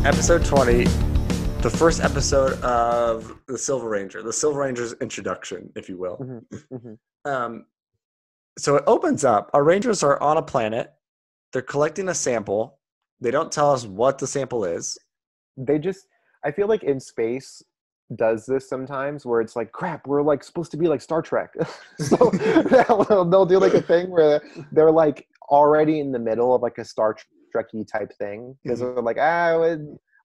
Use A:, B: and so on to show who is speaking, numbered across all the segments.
A: Episode 20, the first episode of the Silver Ranger, the Silver Ranger's introduction, if you will.
B: Mm-hmm. Mm-hmm.
A: So it opens up. Our Rangers are on a planet. They're collecting a sample. They don't tell us what the sample is.
B: I feel like In Space does this sometimes where it's like, crap, we're like supposed to be like Star Trek. So they'll do like a thing where they're like already in the middle of like a Star Trek-y type thing because they're like,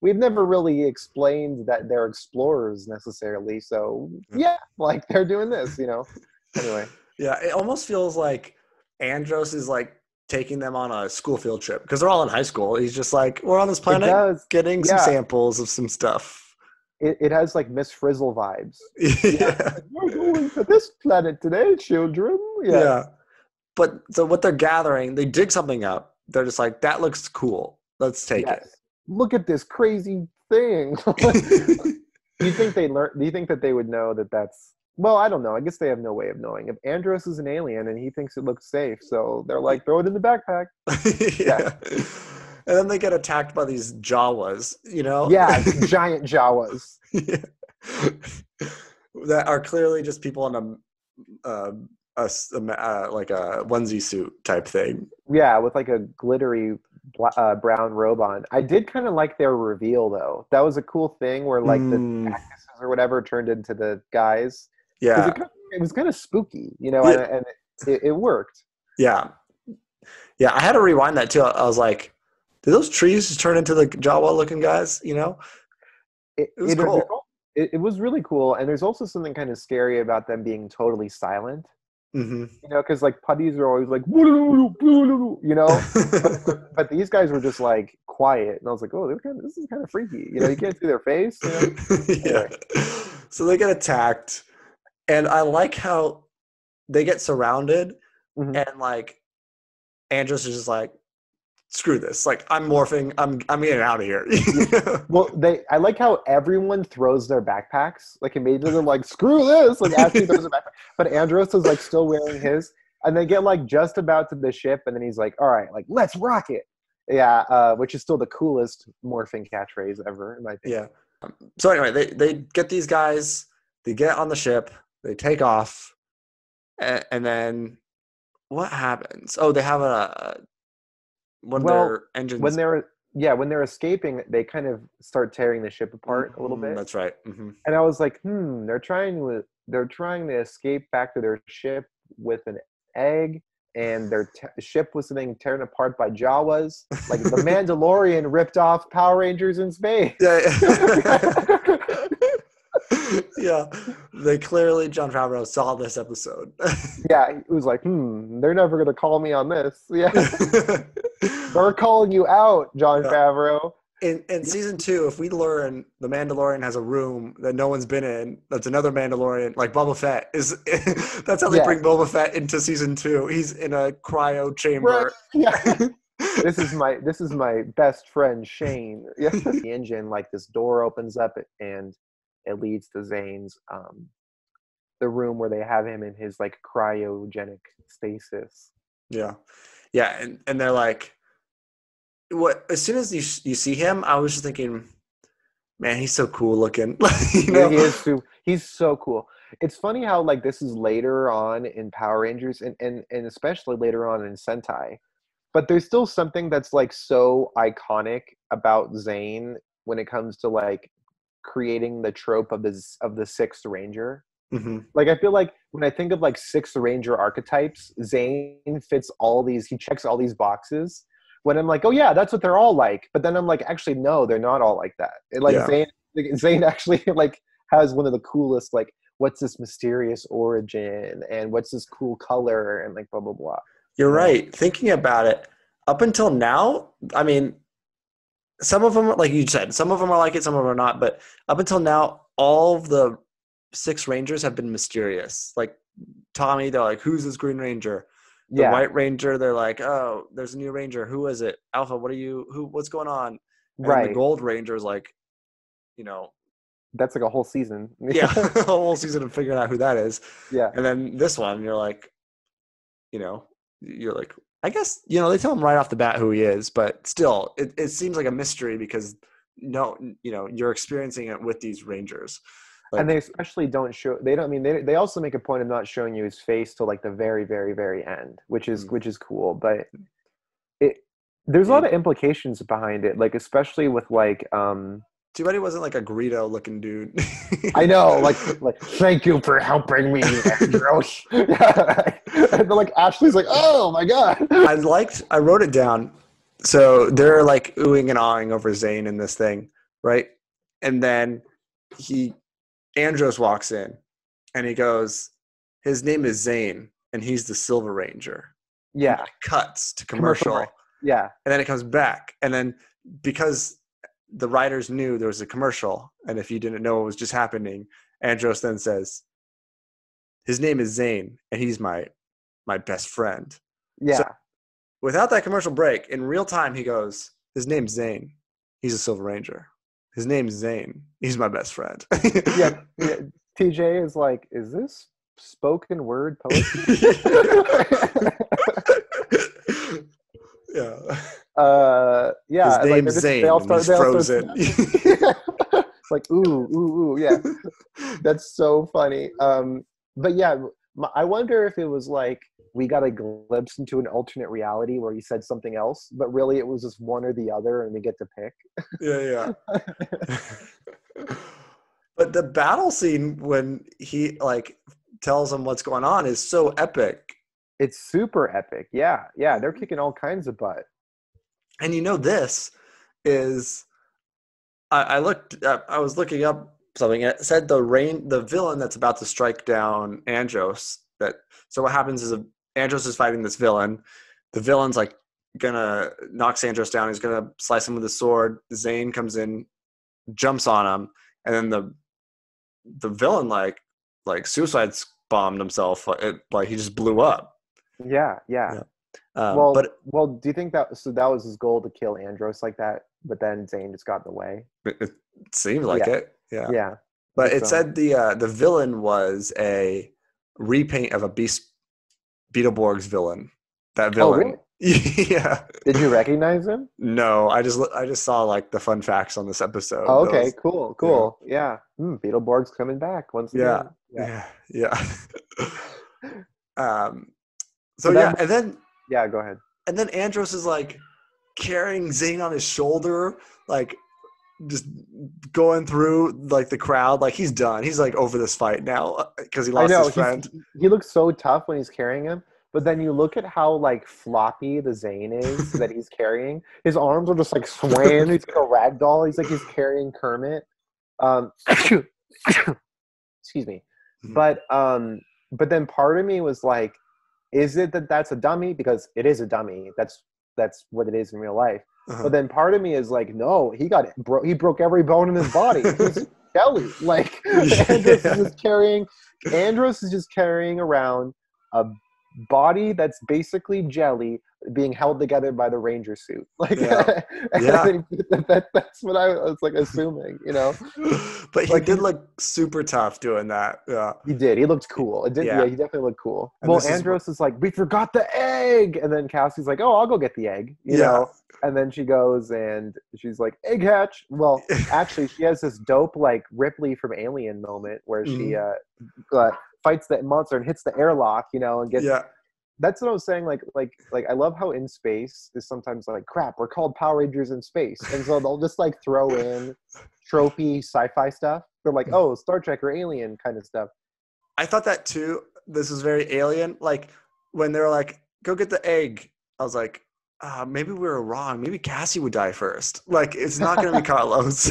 B: we've never really explained that they're explorers necessarily. So yeah, like they're doing this, Anyway.
A: Yeah, it almost feels like Andros is like taking them on a school field trip because they're all in high school. He's just like, we're on this planet getting some samples of some stuff.
B: It has like Miss Frizzle vibes.
A: Yeah.
B: We're going to this planet today, children.
A: Yeah. But so what they're gathering, they dig something up. They're just like, that looks cool. Let's take it.
B: Look at this crazy thing. Do you think that they would know that that's... Well, I don't know. I guess they have no way of knowing. If Andros is an alien and he thinks it looks safe, so they're like, throw it in the backpack.
A: Yeah. And then they get attacked by these Jawas,
B: Yeah, giant Jawas.
A: Yeah. That are clearly just people in like a onesie suit type thing.
B: Yeah, with like a glittery brown robe on. I did kind of like their reveal, though. That was a cool thing where like the cactuses or whatever turned into the guys.
A: Yeah.
B: It was kind of spooky, and it worked.
A: Yeah. Yeah, I had to rewind that too. I was like, did those trees just turn into the Jawa-looking guys, It was cool.
B: It was really cool, and there's also something kind of scary about them being totally silent.
A: Mm-hmm.
B: Because like putties are always like, but these guys were just like quiet, and I was like, oh, this is kind of freaky. You can't see their face.
A: Yeah. So they get attacked, and I like how they get surrounded, and like Andros is just like, screw this. Like, I'm morphing. I'm getting out of here.
B: Well, I like how everyone throws their backpacks. Like, immediately they're like, screw this. Like, after he throws a backpack. But Andros is like still wearing his. And they get like just about to the ship. And then he's like, all right, like, let's rock it. Yeah. Which is still the coolest morphing catchphrase ever, in my opinion.
A: Yeah. So anyway, they get these guys. They get on the ship. They take off. And then what happens? Oh, they have their engines.
B: When they're escaping, they kind of start tearing the ship apart a little bit.
A: That's right. Mm-hmm.
B: And I was like, they're trying to escape back to their ship with an egg, and their ship was being torn apart by Jawas. Like the Mandalorian ripped off Power Rangers in space.
A: Yeah, they clearly, Jon Favreau saw this episode.
B: Yeah, it was like, they're never going to call me on this. Yeah. They're calling you out, Jon Favreau.
A: In season 2, if we learn the Mandalorian has a room that no one's been in, that's another Mandalorian, like Boba Fett is. That's how they bring Boba Fett into season 2. He's in a cryo chamber.
B: Right. Yeah. This is my best friend Shane. Yeah. The engine, like this door opens up and it leads to Zane's the room where they have him in his like cryogenic stasis.
A: Yeah. And they're like, what? As soon as you see him, I was just thinking, man, he's so cool looking.
B: Yeah, he's so cool. It's funny how like this is later on in Power Rangers and especially later on in Sentai, but there's still something that's like so iconic about Zane when it comes to like creating the trope of the Sixth Ranger.
A: Mm-hmm.
B: Like I feel like when I think of like Sixth Ranger archetypes, Zane fits he checks all these boxes. When I'm like, oh yeah, that's what they're all like. But then I'm like, actually, no, they're not all like that. Zane actually like has one of the coolest, like, what's this mysterious origin and what's this cool color and like blah, blah, blah.
A: You're right. Thinking about it, up until now, I mean, some of them, like you said, some of them are like it, some of them are not. But up until now, all of the Six Rangers have been mysterious. Like Tommy, they're like, who's this Green Ranger? The White Ranger, they're like, oh, there's a new Ranger. Who is it? Alpha, what's going on? And
B: right.
A: The Gold Ranger's like,
B: that's like a whole season.
A: Yeah, a whole season of figuring out who that is.
B: Yeah.
A: And then this one, you're like, I guess, they tell him right off the bat who he is, but still, it seems like a mystery because no, you're experiencing it with these Rangers. Like,
B: and they especially don't show. They don't. I mean, they also make a point of not showing you his face till like the very, very, very end, which is cool. But there's a lot of implications behind it, like especially with like.
A: Too bad he wasn't like a Greedo looking dude.
B: I know, like thank you for helping me, Andros. And like Ashley's like, oh my god.
A: I wrote it down. So they're like oohing and awing over Zane in this thing, right? And then Andros walks in and he goes, his name is Zane and he's the Silver Ranger.
B: Yeah.
A: And it cuts to commercial.
B: Yeah.
A: And then it comes back. And then because the writers knew there was a commercial, and if you didn't know what was just happening, Andros then says, his name is Zane and he's my best friend.
B: Yeah.
A: So without that commercial break, in real time, he goes, his name's Zane. He's a Silver Ranger. His name's Zane. He's my best friend.
B: yeah. TJ is like, is this spoken word poetry?
A: Yeah.
B: Yeah.
A: His name's Zane. He's frozen.
B: It's like, ooh. Yeah. That's so funny. But yeah, I wonder if it was like, we got a glimpse into an alternate reality where he said something else, but really it was just one or the other and we get to pick.
A: Yeah. But the battle scene when he like tells him what's going on is so epic.
B: It's super epic. Yeah. They're kicking all kinds of butt.
A: And this is, I was looking up something. And it said the villain that's about to strike down Andros. So what happens is Andros is fighting this villain. The villain's like gonna knock Andros down. He's gonna slice him with a sword. Zane comes in, jumps on him, and then the villain like suicide bombed himself. Like he just blew up.
B: Yeah. Well, do you think that was his goal to kill Andros like that? But then Zane just got in the way.
A: It seems like it. Yeah.
B: Yeah.
A: But it said the villain was a repaint of a Beetleborg's villain. That villain.
B: Oh, really?
A: Yeah.
B: Did you recognize him?
A: No, I just saw like the fun facts on this episode.
B: Oh, okay, cool. Yeah. Beetleborg's coming back once again.
A: Yeah. So yeah, and then
B: go ahead.
A: And then Andros is like carrying Zane on his shoulder, like just going through like the crowd, like he's done. He's like over this fight now because he lost his friend.
B: He looks so tough when he's carrying him, but then you look at how like floppy the Zane is that he's carrying. His arms are just like swaying. He's like a rag doll. He's carrying Kermit. Excuse me.
A: Mm-hmm.
B: But then part of me was like, is it that's a dummy? Because it is a dummy. That's what it is in real life. Uh-huh. But then part of me is like, no, he broke every bone in his body. He's jelly. Like Andros is just carrying around a body that's basically jelly being held together by the Ranger suit. Like,
A: yeah.
B: That's what I was like assuming,
A: But he did look super tough doing that. Yeah,
B: he did. He looked cool. He definitely looked cool. And well, Andros is like, we forgot the egg, and then Cassie's like, oh, I'll go get the egg. You know. And then she goes and she's like, egg hatch. Well, actually, she has this dope like Ripley from Alien moment where she fights the monster and hits the airlock, and gets. Yeah. That's what I was saying. Like I love how in space is sometimes like, crap, we're called Power Rangers in space, and so they'll just like throw in tropey sci-fi stuff. They're like, oh, Star Trek or Alien kind of stuff.
A: I thought that too. This is very Alien. Like when they're like, go get the egg. I was like, maybe we were wrong. Maybe Cassie would die first. Like it's not going to be Carlos.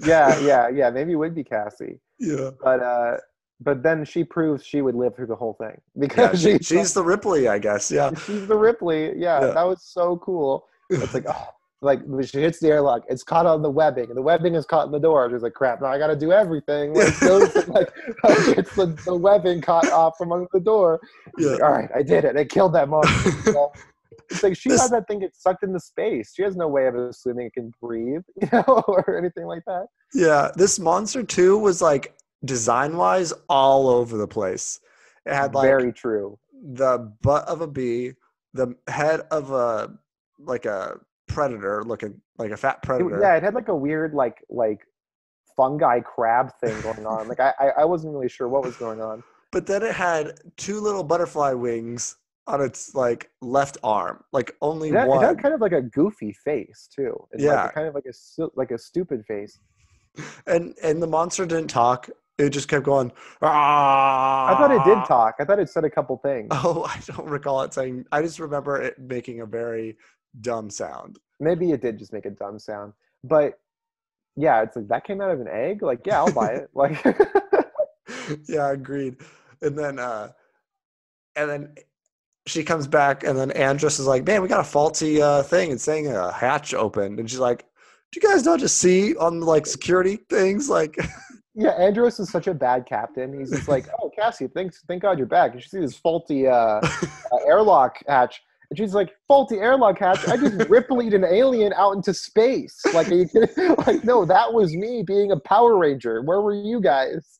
B: Yeah. Maybe it would be Cassie.
A: Yeah.
B: But then she proves she would live through the whole thing because
A: she's the Ripley, I guess. Yeah,
B: she's the Ripley. Yeah, that was so cool. It's like, like when she hits the airlock, it's caught on the webbing, and the webbing is caught in the door. She's like, crap! Now I got to do everything. Like, gets the webbing caught off from under the door. Yeah. Like, all right, I did it. I killed that monster. It's like she has that thing get sucked into space. She has no way of assuming it can breathe, or anything like that.
A: Yeah, this monster too was like, design-wise, all over the place. It had like
B: very true
A: the butt of a bee, the head of a predator looking, like a fat predator.
B: Yeah, it had like a weird like fungi crab thing going on. Like I wasn't really sure what was going on.
A: But then it had two little butterfly wings on its like left arm, like only
B: It
A: one.
B: had kind of like a goofy face too, and
A: Yeah.
B: like kind of like a stupid face.
A: And the monster didn't talk. It just kept going. Ah!
B: I thought it did talk. I thought it said a couple things.
A: Oh, I don't recall it saying. I just remember it making a very dumb sound.
B: Maybe it did just make a dumb sound, but yeah, it's like that came out of an egg. Like, yeah, I'll buy it. Like,
A: Yeah, agreed. And then she comes back, and then Andros is like, "Man, we got a faulty thing. It's saying a hatch opened." And she's like, "Do you guys not just see on like security things like?"
B: yeah, Andros is such a bad captain. He's just like, "Oh, Cassie, thank God you're back." And she sees this faulty airlock hatch, and she's like, "Faulty airlock hatch? I just Ripley'd an alien out into space." Like, are you kidding? Like, no, that was me being a Power Ranger. Where were you guys?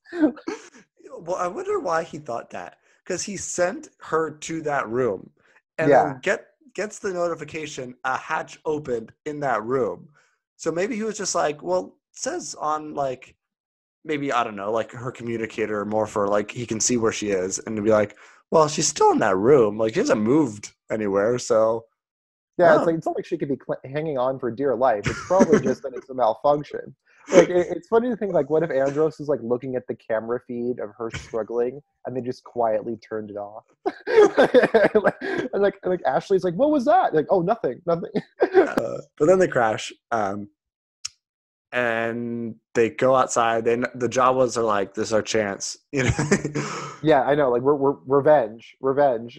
A: Well, I wonder why he thought that, because he sent her to that room, and
B: Yeah.
A: then gets the notification a hatch opened in that room. So maybe he was just like, well, it says on like, maybe, I don't know, like her communicator more for like he can see where she is, and to be like, well, she's still in that room, like she hasn't moved anywhere, so
B: Yeah, it's not like she could be hanging on for dear life. It's probably just that it's a malfunction. Like it's funny to think like, what if Andros is like looking at the camera feed of her struggling, and they just quietly turned it off? and like Ashley's like, what was that? Like, oh, nothing.
A: but then they crash, and they go outside. The Jawas are like, this is our chance, you know.
B: Yeah, I know. Like we're revenge.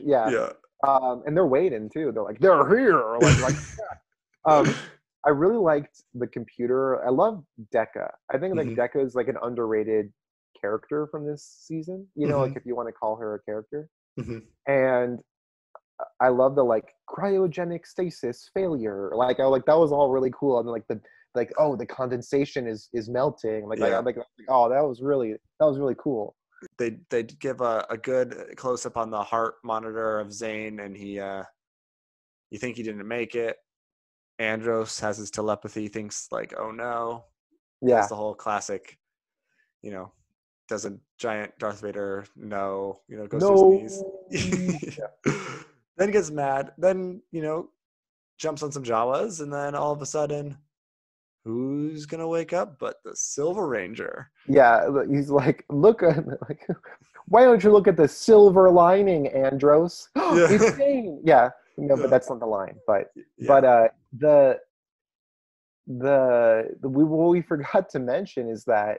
B: Yeah.
A: Yeah.
B: And they're waiting too. They're like, they're here. Like I really liked the computer. I love Decca. I think like Decca is like an underrated character from this season. You know, like if you want to call her a character. And I love the like cryogenic stasis failure. Like that was all really cool. And like the the condensation is melting. Like oh, that was really cool.
A: They give a good close up on the heart monitor of Zane, and he you think he didn't make it. Andros has his telepathy, thinks like, oh no.
B: Yeah.
A: That's the whole classic, you know, does a giant Darth Vader no, you know, goes to his knees. Then gets mad, then, you know, jumps on some Jawas, and then all of a sudden, who's gonna wake up but the Silver Ranger?
B: Yeah, he's like, look at like, why don't you look at the silver lining, Andros? It's Zane. Yeah, no, but that's not the line. But what we forgot to mention is that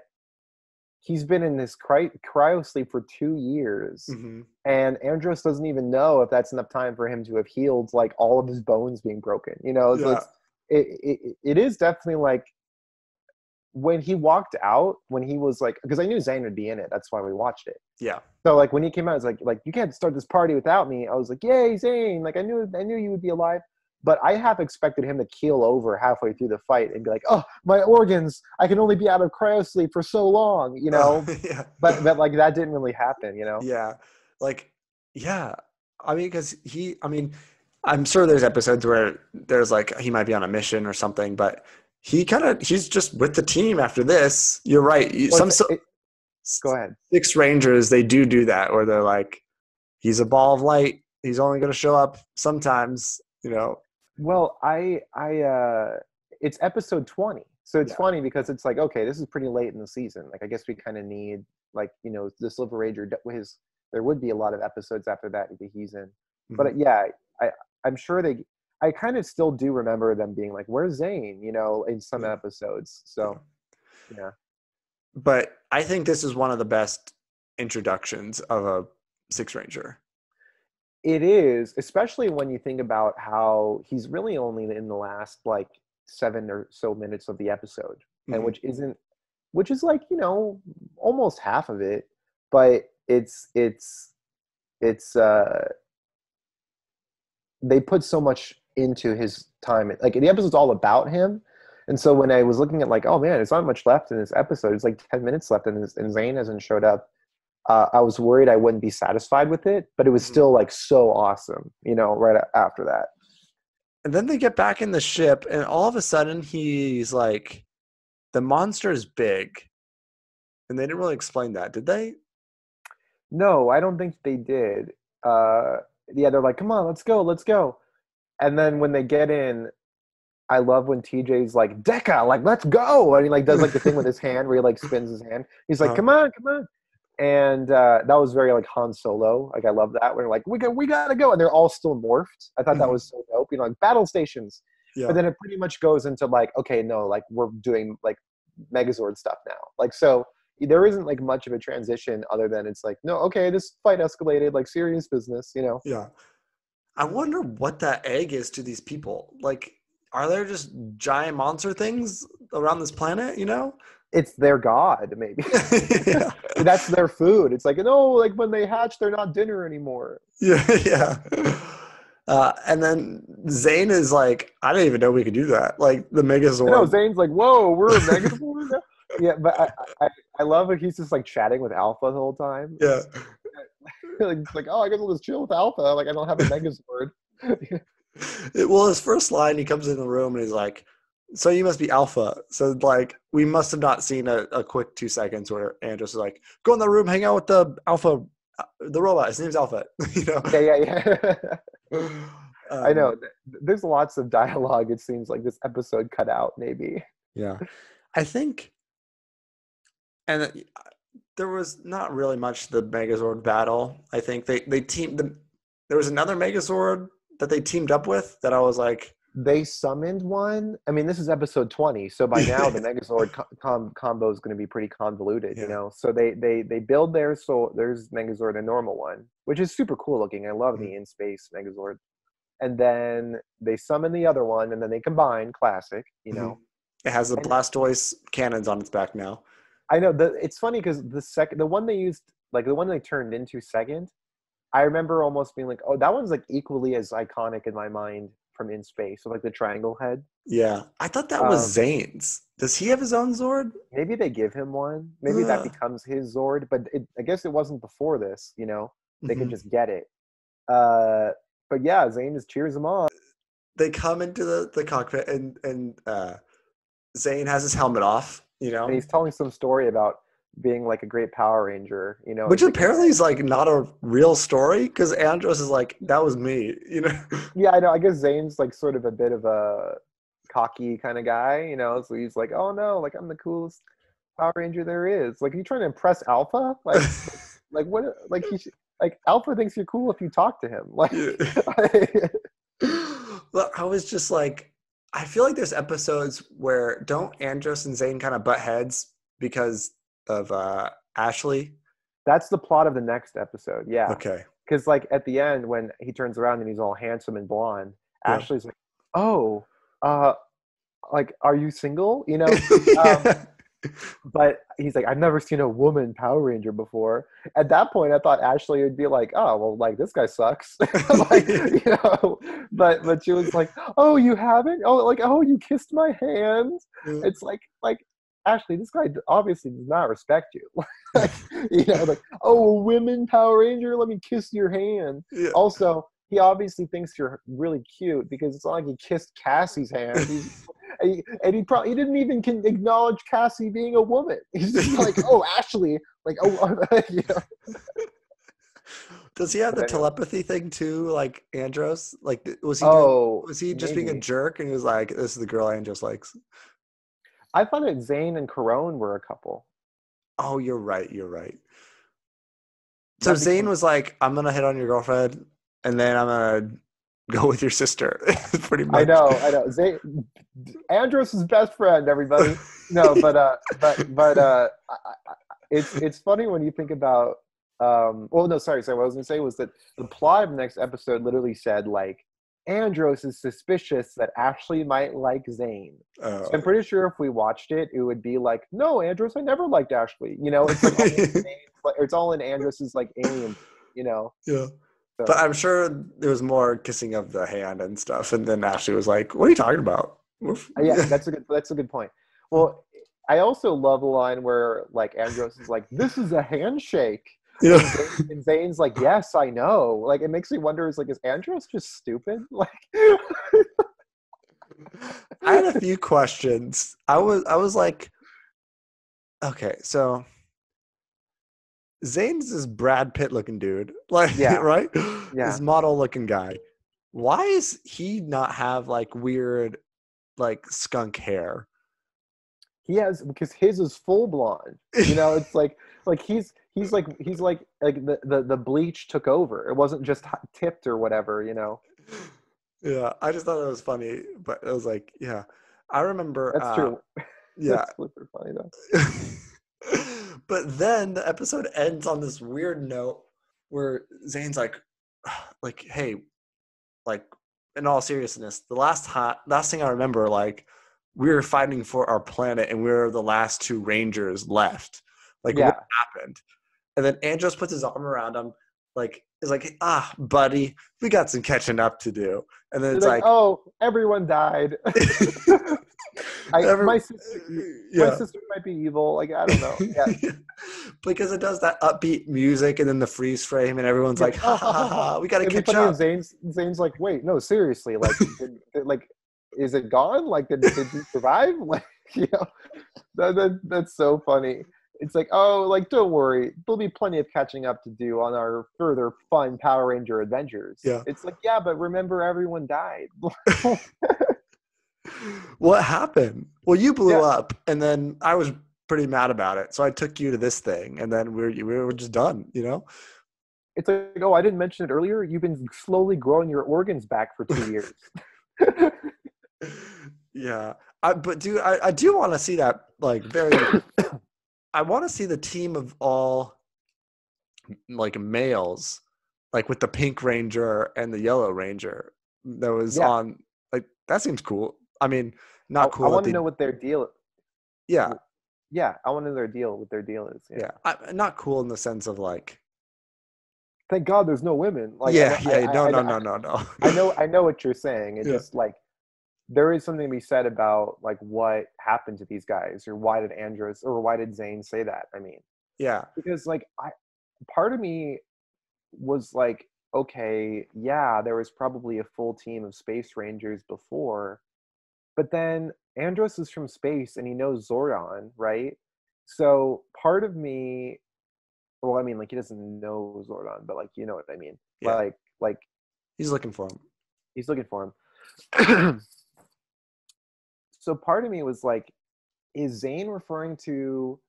B: he's been in this cryo sleep for 2 years, and Andros doesn't even know if that's enough time for him to have healed like all of his bones being broken. You know, so it is definitely like when he walked out, when he was like, because I knew Zane would be in it, that's why we watched it.
A: Yeah.
B: So like when he came out, it's like you can't start this party without me. I was like, yay, Zane! Like I knew you would be alive. But I half expected him to keel over halfway through the fight and be like, oh, my organs, I can only be out of cryosleep for so long, you know?
A: Yeah.
B: But like that didn't really happen, you know?
A: Yeah. Like, yeah. I mean, because I'm sure there's episodes where there's like, he might be on a mission or something, but he's just with the team after this. You're right.
B: Go ahead.
A: Six Rangers, they do that, where they're like, he's a ball of light. He's only going to show up sometimes, you know?
B: Well, it's episode 20. So it's funny because it's like, okay, this is pretty late in the season. Like, I guess we kind of need, like, you know, the Silver Ranger, there would be a lot of episodes after that that he's in. But yeah, I'm sure I kind of still do remember them being like, where's Zane, you know, in some episodes. So, yeah.
A: But I think this is one of the best introductions of a Six Ranger.
B: It is, especially when you think about how he's really only in the last like 7 or so minutes of the episode, and which is like, you know, almost half of it, but it's they put so much into his time. Like the episode's all about him, and so when I was looking at like, oh man, there's not much left in this episode. It's like 10 minutes left, and Zane hasn't showed up. I was worried I wouldn't be satisfied with it, but it was still like so awesome, you know, right after that.
A: And then they get back in the ship, and all of a sudden he's like, the monster is big. And they didn't really explain that, did they?
B: No, I don't think they did. Uh, yeah, they're like, come on, let's go, let's go. And then when they get in, I love when TJ's like, Deca, like, let's go. And he like does like the thing with his hand where he like spins his hand. He's like, come on, come on. And that was very like Han Solo. Like I love that. We're like, we gotta go. And they're all still morphed. I thought that was so dope. You know, like battle stations.
A: Yeah.
B: But then it pretty much goes into like, okay, no, like we're doing like Megazord stuff now. Like so there isn't like much of a transition other than it's like, no, okay, this fight escalated, like serious business, you know?
A: Yeah. I wonder what that egg is to these people. Like, are there just giant monster things around this planet, you know?
B: It's their god, maybe.
A: Yeah.
B: That's their food. It's like, no, like when they hatch, they're not dinner anymore.
A: Yeah, yeah. And then Zane is like, I didn't even know we could do that. Like the Megazord.
B: No, Zane's like, whoa, we're a Megazord now? Yeah, but I love it. He's just like chatting with Alpha the whole time.
A: Yeah.
B: Like, oh, I guess I'll just chill with Alpha. Like, I don't have a Megazord.
A: Well, his first line, he comes in the room and he's like, so you must be Alpha. So, like, we must have not seen a quick 2 seconds where Andros is like, go in the room, hang out with the Alpha, the robot. His name's Alpha. You know?
B: Yeah. I know. There's lots of dialogue, it seems like this episode cut out, maybe.
A: Yeah. I think, and there was not really much the Megazord battle. I think they teamed, there was another Megazord that they teamed up with that I was like,
B: they summoned one. I mean, this is episode 20, so by now the Megazord combo is going to be pretty convoluted, you know. So they build theirs, so there's Megazord, a normal one, which is super cool looking. I love the in space Megazord. And then they summon the other one, and then they combine. Classic, you know.
A: It has the Blastoise cannons on its back now.
B: I know. It's funny because the one they used, like the one they turned into second, I remember almost being like, oh, that one's like equally as iconic in my mind from in space. So like the triangle head.
A: Yeah. I thought that was Zane's. Does he have his own Zord?
B: Maybe they give him one. Maybe that becomes his Zord. But I guess it wasn't before this, you know. They could just get it. But yeah, Zane just cheers him on.
A: They come into the cockpit and Zane has his helmet off, you know.
B: And he's telling some story about being like a great Power Ranger, you know.
A: Which apparently is like not a real story because Andros is like, that was me, you know.
B: Yeah, I know. I guess Zane's like sort of a bit of a cocky kind of guy, you know. So he's like, oh no, like I'm the coolest Power Ranger there is. Like, are you trying to impress Alpha? Like, like what? Like like Alpha thinks you're cool if you talk to him. Like,
A: well, I was just like, I feel like there's episodes where don't Andros and Zane kind of butt heads because of Ashley.
B: That's the plot of the next episode. Yeah.
A: Okay.
B: Because like at the end when he turns around and he's all handsome and blonde, Ashley's like, oh, like, are you single? You know. But he's like, I've never seen a woman Power Ranger before. At that point, I thought Ashley would be like, oh, well, like, this guy sucks. Like, you know, but she was like, oh, you haven't? Oh, like, oh, you kissed my hand? It's like, Ashley, this guy obviously does not respect you. Like, you know, like, oh, women Power Ranger, let me kiss your hand. Yeah. Also, he obviously thinks you're really cute because it's not like he kissed Cassie's hand. And he didn't even acknowledge Cassie being a woman. He's just like, oh, Ashley, like, oh, you know.
A: Does he have the telepathy thing too, like Andros? Like, was he just being a jerk and he was like, this is the girl Andros likes?
B: I thought that Zane and Corone were a couple.
A: Oh, you're right. So Zane was like, I'm gonna hit on your girlfriend, and then I'm gonna go with your sister. Pretty much.
B: I know. Zane, Andros' best friend, everybody. No, but it's funny when you think about. Well, no, sorry. What I was gonna say was that the plot of the next episode literally said like, Andros is suspicious that Ashley might like Zane. So I'm pretty sure if we watched it, it would be like, no, Andros, I never liked Ashley. You know, it's like it's all in Andros's like alien. You know. Yeah.
A: So. But I'm sure there was more kissing of the hand and stuff, and then Ashley was like, "What are you talking about?"
B: Yeah, that's a good point. Well, I also love the line where like Andros is like, "This is a handshake." Yeah. And Zane's like, yes, I know. Like, it makes me wonder, is Andros just stupid? Like,
A: I had a few questions. I was like, okay, so Zane's this Brad Pitt looking dude, like
B: Yeah,
A: right?
B: yeah.
A: This model looking guy. Why is he not have like weird like skunk hair?
B: He has, because his is full blonde. You know, it's like he's like the bleach took over. It wasn't just tipped or whatever. You know.
A: Yeah, I just thought it was funny, but it was like, yeah, I remember.
B: That's true.
A: Yeah,
B: That's super funny though.
A: but then the episode ends on this weird note where Zane's like, hey, like, in all seriousness, the last thing I remember, like, we were fighting for our planet and we were the last two Rangers left. Like, what
B: Yeah.
A: happened? And then Andros puts his arm around him, like, is like, buddy, we got some catching up to do. And then it's like,
B: oh, everyone died. My sister might be evil. Like, I don't know. Yeah.
A: Because it does that upbeat music and then the freeze frame and everyone's like, ha ha ha ha, we got to catch up.
B: Zane's like, wait, no, seriously, like, like, is it gone? Like, did he survive? Like, you know, that's so funny. It's like, oh, like, don't worry, there'll be plenty of catching up to do on our further fun Power Ranger adventures.
A: Yeah.
B: It's like, yeah, but remember, everyone died.
A: What happened? Well, you blew up, and then I was pretty mad about it, so I took you to this thing, and then we were just done, you know?
B: It's like, oh, I didn't mention it earlier. You've been slowly growing your organs back for 2 years.
A: Yeah. But dude, I do want to see that, like, I want to see the team of all, like, males, like, with the Pink Ranger and the Yellow Ranger that was on, like, that seems cool. I mean, not cool.
B: I want to know what their deal.
A: Yeah.
B: Yeah, I want to know what their deal is.
A: Yeah. Not cool in the sense of, like,
B: thank God there's no women. Like,
A: no.
B: I know what you're saying. It's just like, there is something to be said about, like, what happened to these guys, or why did Zane say that? I mean,
A: yeah,
B: because, like, part of me was like, okay, yeah, there was probably a full team of Space Rangers before, but then Andros is from space and he knows Zordon, right? So part of me, well, I mean, like, he doesn't know Zordon, but, like, you know what I mean?
A: Yeah.
B: Like
A: he's looking for him.
B: He's looking for him. So part of me was like, is Zane referring to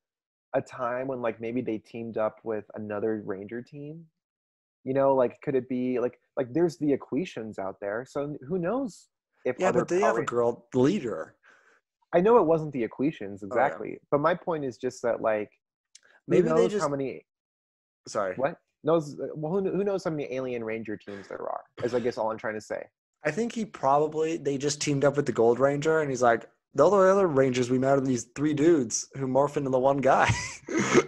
B: a time when, like, maybe they teamed up with another Ranger team? You know, like, could it be like there's the Equations out there, so who knows if
A: but they have a girl leader.
B: I know it wasn't the Equations exactly, but my point is just that, like,
A: maybe
B: knows
A: they just
B: how many.
A: Sorry.
B: What knows? Well, who knows how many Alien Ranger teams there are? Is, I guess, all I'm trying to say.
A: I think they just teamed up with the Gold Ranger, and he's like, the other Rangers we met are these three dudes who morph into the one guy.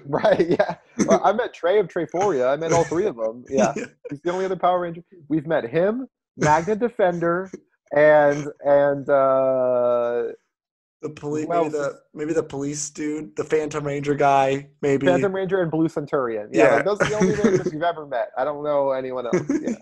B: Right, yeah. Well, I met Trey of Trayforia. I met all three of them. Yeah. He's the only other Power Ranger. We've met him, Magna Defender, and
A: the police, maybe the police dude, the Phantom Ranger guy, maybe.
B: Phantom Ranger and Blue Centurion. Yeah. Like, those are the only Rangers you've ever met. I don't know anyone else. Yeah.